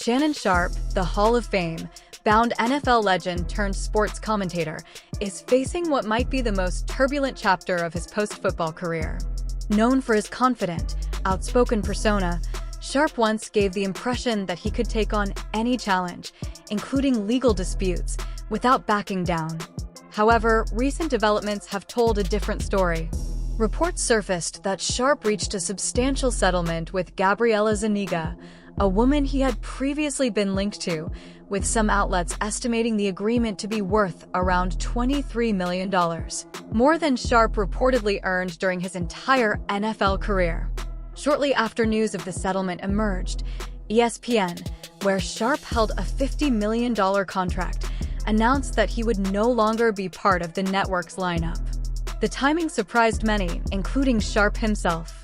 Shannon Sharpe, the Hall of Fame bound NFL legend turned sports commentator, is facing what might be the most turbulent chapter of his post-football career. Known for his confident, outspoken persona, Sharpe once gave the impression that he could take on any challenge, including legal disputes, without backing down. However, recent developments have told a different story. Reports surfaced that Sharpe reached a substantial settlement with Gabriela Zuniga, a woman he had previously been linked to, with some outlets estimating the agreement to be worth around $23 million, more than Sharpe reportedly earned during his entire NFL career. Shortly after news of the settlement emerged, ESPN, where Sharpe held a $50 million contract, announced that he would no longer be part of the network's lineup. The timing surprised many, including Sharpe himself.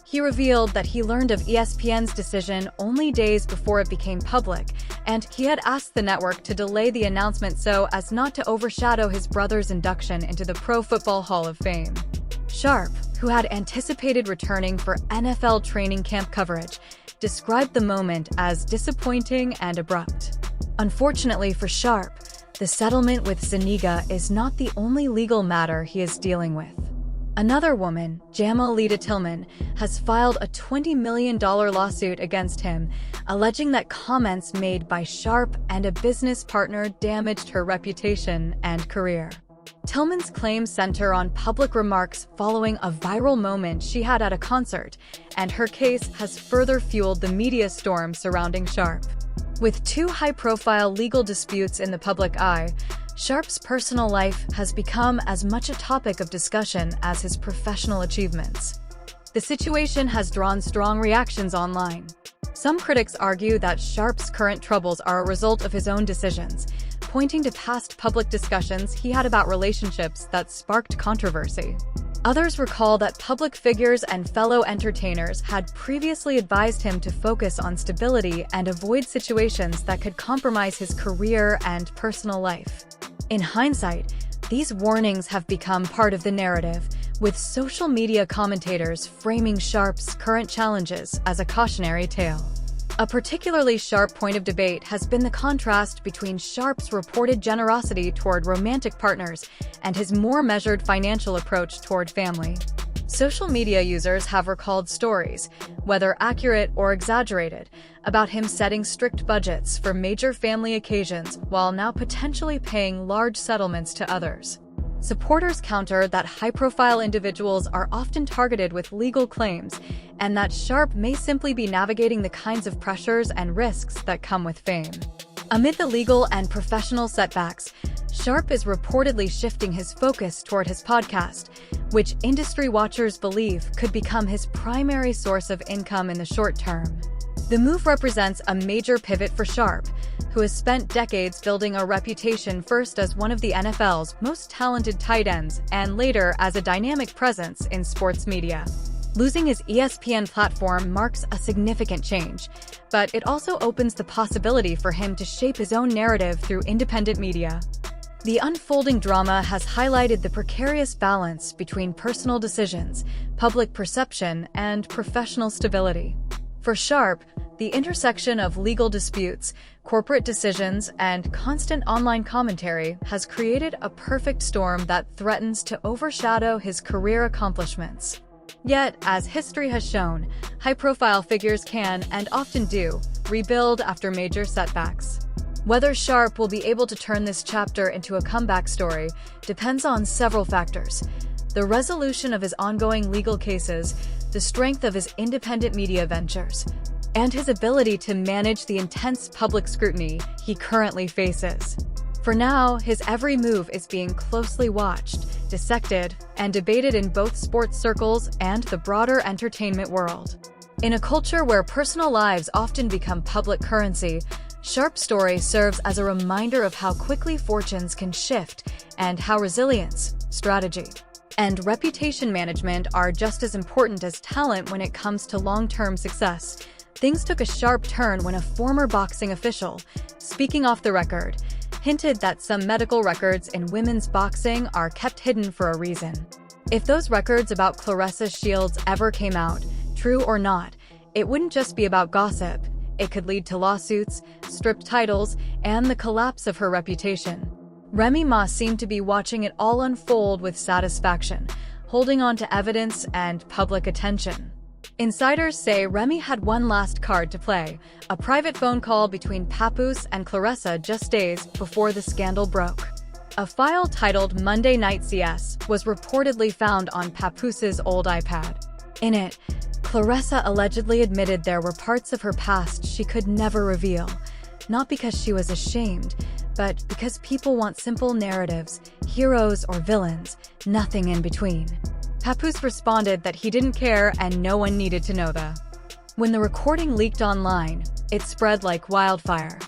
He revealed that he learned of ESPN's decision only days before it became public, and he had asked the network to delay the announcement so as not to overshadow his brother's induction into the Pro Football Hall of Fame. Sharpe, who had anticipated returning for NFL training camp coverage, described the moment as disappointing and abrupt. Unfortunately for Sharpe, the settlement with Zuniga is not the only legal matter he is dealing with. Another woman, Jamalita Tillman, has filed a $20 million lawsuit against him, alleging that comments made by Sharpe and a business partner damaged her reputation and career. Tillman's claims center on public remarks following a viral moment she had at a concert, and her case has further fueled the media storm surrounding Sharpe. With two high-profile legal disputes in the public eye, Sharpe's personal life has become as much a topic of discussion as his professional achievements. The situation has drawn strong reactions online. Some critics argue that Sharpe's current troubles are a result of his own decisions, pointing to past public discussions he had about relationships that sparked controversy. Others recall that public figures and fellow entertainers had previously advised him to focus on stability and avoid situations that could compromise his career and personal life. In hindsight, these warnings have become part of the narrative, with social media commentators framing Sharpe's current challenges as a cautionary tale. A particularly sharp point of debate has been the contrast between Sharpe's reported generosity toward romantic partners and his more measured financial approach toward family. Social media users have recalled stories, whether accurate or exaggerated, about him setting strict budgets for major family occasions while now potentially paying large settlements to others. Supporters counter that high-profile individuals are often targeted with legal claims, and that Sharpe may simply be navigating the kinds of pressures and risks that come with fame. Amid the legal and professional setbacks, Sharpe is reportedly shifting his focus toward his podcast, which industry watchers believe could become his primary source of income in the short term. The move represents a major pivot for Sharpe, who has spent decades building a reputation first as one of the NFL's most talented tight ends and later as a dynamic presence in sports media. Losing his ESPN platform marks a significant change, but it also opens the possibility for him to shape his own narrative through independent media. The unfolding drama has highlighted the precarious balance between personal decisions, public perception, and professional stability. For Sharpe, the intersection of legal disputes, corporate decisions, and constant online commentary has created a perfect storm that threatens to overshadow his career accomplishments. Yet, as history has shown, high-profile figures can, and often do, rebuild after major setbacks. Whether Sharpe will be able to turn this chapter into a comeback story depends on several factors: the resolution of his ongoing legal cases, the strength of his independent media ventures, and his ability to manage the intense public scrutiny he currently faces. For now, his every move is being closely watched, dissected, and debated in both sports circles and the broader entertainment world. In a culture where personal lives often become public currency, Sharpe's story serves as a reminder of how quickly fortunes can shift and how resilience, strategy, and reputation management are just as important as talent when it comes to long-term success. Things took a sharp turn when a former boxing official, speaking off the record, hinted that some medical records in women's boxing are kept hidden for a reason. If those records about Claressa Shields ever came out, true or not, it wouldn't just be about gossip. it could lead to lawsuits, stripped titles, and the collapse of her reputation. Remy Ma seemed to be watching it all unfold with satisfaction, holding on to evidence and public attention. Insiders say Remy had one last card to play, a private phone call between Papoose and Claressa just days before the scandal broke. A file titled Monday Night CS was reportedly found on Papoose's old iPad. In it, Claressa allegedly admitted there were parts of her past she could never reveal, not because she was ashamed, but because people want simple narratives, heroes or villains, nothing in between. Papoose responded that he didn't care and no one needed to know that. When the recording leaked online, it spread like wildfire.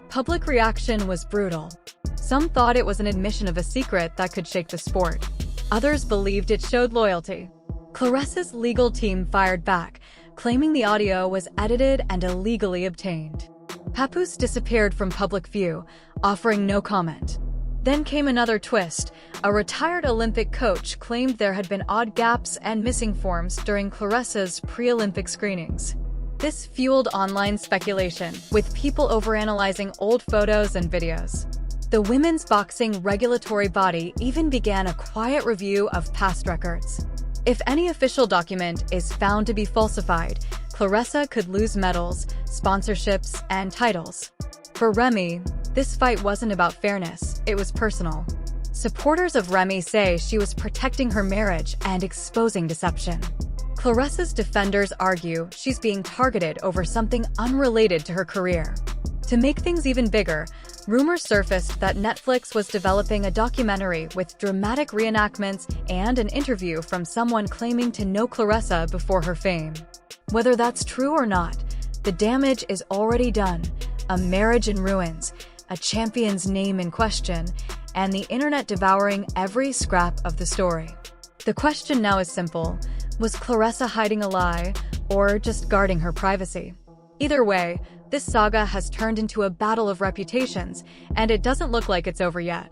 Public reaction was brutal. Some thought it was an admission of a secret that could shake the sport. Others believed it showed loyalty. Claressa's legal team fired back, claiming the audio was edited and illegally obtained. Papoose disappeared from public view, offering no comment. Then came another twist. A retired Olympic coach claimed there had been odd gaps and missing forms during Claressa's pre-Olympic screenings. This fueled online speculation, with people overanalyzing old photos and videos. The women's boxing regulatory body even began a quiet review of past records. If any official document is found to be falsified, Claressa could lose medals, sponsorships, and titles. For Remy, this fight wasn't about fairness, it was personal. Supporters of Remy say she was protecting her marriage and exposing deception. Claressa's defenders argue she's being targeted over something unrelated to her career. To make things even bigger, rumors surfaced that Netflix was developing a documentary with dramatic reenactments and an interview from someone claiming to know Claressa before her fame. Whether that's true or not, the damage is already done. A marriage in ruins, a champion's name in question, and the internet devouring every scrap of the story. The question now is simple: was Claressa hiding a lie, or just guarding her privacy? Either way, this saga has turned into a battle of reputations, and it doesn't look like it's over yet.